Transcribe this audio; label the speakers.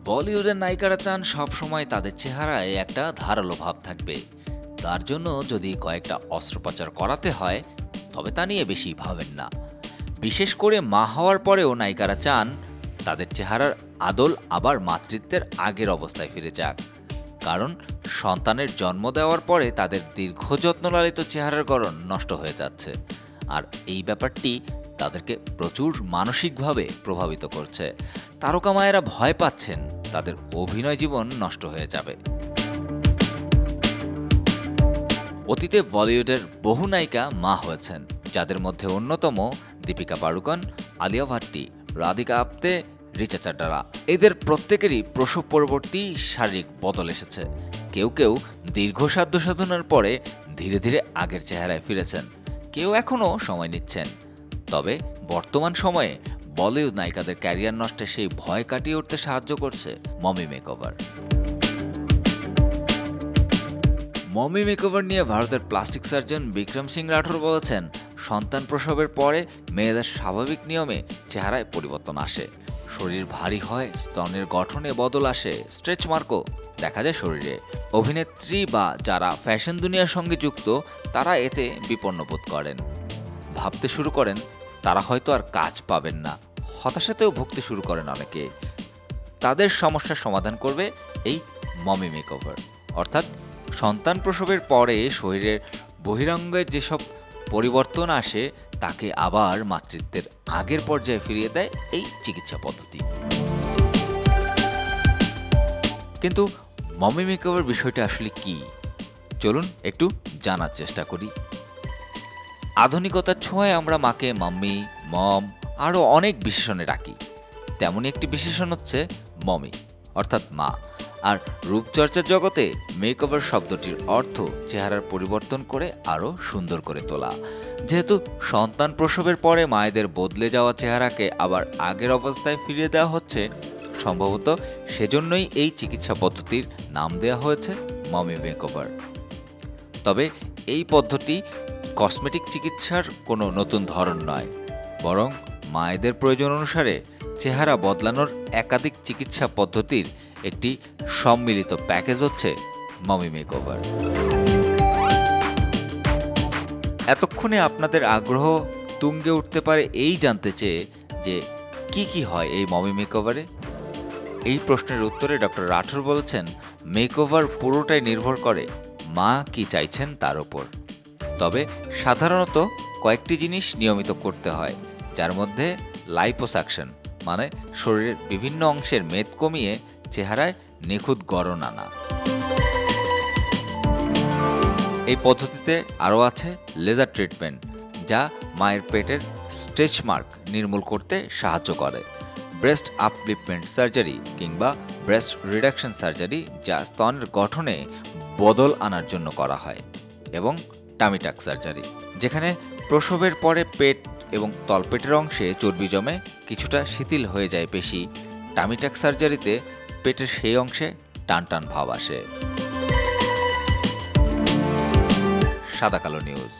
Speaker 1: বলিউডের নায়িকারা চান সবসময় তাদের চেহারায় একটা ধারালো ভাব থাকবে। তার জন্য যদি কয়েকটা অস্ত্রোপচার করাতে হয় তবে তা নিয়ে বেশি ভাবেন না। বিশেষ করে মা হওয়ার পরেও নায়িকারা চান তাদের চেহারার আদল আবার মাতৃত্বের আগের অবস্থায় ফিরে যাক। কারণ সন্তানের জন্ম দেওয়ার পরে তাদের দীর্ঘ যত্ন লালিত চেহারার গড়ন নষ্ট হয়ে যাচ্ছে, আর এই ব্যাপারটি তাদেরকে প্রচুর মানসিকভাবে প্রভাবিত করছে। তারকা মায়েরা ভয় পাচ্ছেন তাদের অভিনয় জীবন নষ্ট হয়ে যাবে। অতীতে বলিউডের বহু নায়িকা মা হয়েছেন, যাদের মধ্যে অন্যতম দীপিকা পাড়ুকোন, আলিয়া ভাট্টি, রাধিকা আপ্তে, রিচা চাড্ডারা। এদের প্রত্যেকেরই প্রসব পরবর্তী শারীরিক বদল এসেছে। কেউ কেউ দীর্ঘ সাধ্য সাধনার পরে ধীরে ধীরে আগের চেহারায় ফিরেছেন, কেউ এখনও সময় নিচ্ছেন। তবে বর্তমান সময়ে বলিউড নায়িকাদের ক্যারিয়ার নষ্টে সেই ভয় কাটিয়ে উঠতে সাহায্য করছে মমি মেকওভার। মমি মেকওভার নিয়ে ভারতের প্লাস্টিক সার্জন বিক্রম সিং রাঠোর বলেছেন, সন্তান প্রসবের পরে মেয়েদের স্বাভাবিক নিয়মে চেহারায় পরিবর্তন আসে। শরীর ভারী হয়, স্তনের গঠনে বদল আসে, স্ট্রেচ মার্কও দেখা যায় শরীরে। অভিনেত্রী বা যারা ফ্যাশন দুনিয়ার সঙ্গে যুক্ত তারা এতে বিপন্ন বোধ করেন। ভাবতে শুরু করেন তারা হয়তো আর কাজ পাবেন না, হতাশাতেও ভুগতে শুরু করেন অনেকে। তাদের সমস্যার সমাধান করবে এই মমি মেকওভার, অর্থাৎ সন্তান প্রসবের পরে শরীরের বহিরঙ্গে যেসব পরিবর্তন আসে তাকে আবার মাতৃত্বের আগের পর্যায়ে ফিরিয়ে দেয় এই চিকিৎসা পদ্ধতি। কিন্তু মমি মেকওভার বিষয়টা আসলে কি, চলুন একটু জানার চেষ্টা করি। আধুনিকতার ছোঁয়ায় আমরা মাকে মাম্মি, মম আরও অনেক বিশেষণে ডাকি। তেমনই একটি বিশেষণ হচ্ছে মমি, অর্থাৎ মা। আর রূপচর্চার জগতে মেকওভার শব্দটির অর্থ চেহারার পরিবর্তন করে আরও সুন্দর করে তোলা। যেহেতু সন্তান প্রসবের পরে মায়েদের বদলে যাওয়া চেহারাকে আবার আগের অবস্থায় ফিরিয়ে দেওয়া হচ্ছে, সম্ভবত সেজন্যই এই চিকিৎসা পদ্ধতির নাম দেওয়া হয়েছে মমি মেকওভার। তবে এই পদ্ধতি কসমেটিক চিকিৎসার কোনো নতুন ধরন নয়, বরং মায়েদের প্রয়োজন অনুসারে চেহারা বদলানোর একাধিক চিকিৎসা পদ্ধতির একটি সম্মিলিত প্যাকেজ হচ্ছে মমি মেকওভার। এতক্ষণে আপনাদের আগ্রহ তুঙ্গে উঠতে পারে এই জানতে চেয়ে যে কি হয় এই মমি মেকওভারে। এই প্রশ্নের উত্তরে ডক্টর রাঠোর বলেছেন, মেকওভার পুরোটাই নির্ভর করে মা কি চাইছেন তার উপর। তবে সাধারণত কয়েকটি জিনিস নিয়মিত করতে হয়, যার মধ্যে লাইপোসাকশন মানে শরীরের বিভিন্ন অংশের মেদ কমিয়ে চেহারায় নিখুঁত গড়ন আনা। এই পদ্ধতিতে আরও আছে লেজার ট্রিটমেন্ট, যা মায়ের পেটের স্ট্রেচ মার্ক নির্মূল করতে সাহায্য করে, ব্রেস্ট আপলিফটমেন্ট সার্জারি কিংবা ব্রেস্ট রিডাকশন সার্জারি, যা স্তনের গঠনে বদল আনার জন্য করা হয়, এবং টামি টাক সার্জারি, যেখানে প্রসবের পরে পেট এবং তলপেটের অংশে চর্বি জমে কিছুটা শিথিল হয়ে যায় পেশি। টামি টাক সার্জারিতে পেটের সেই অংশে টান টান ভাব আসে। সাদা কালো নিউজ।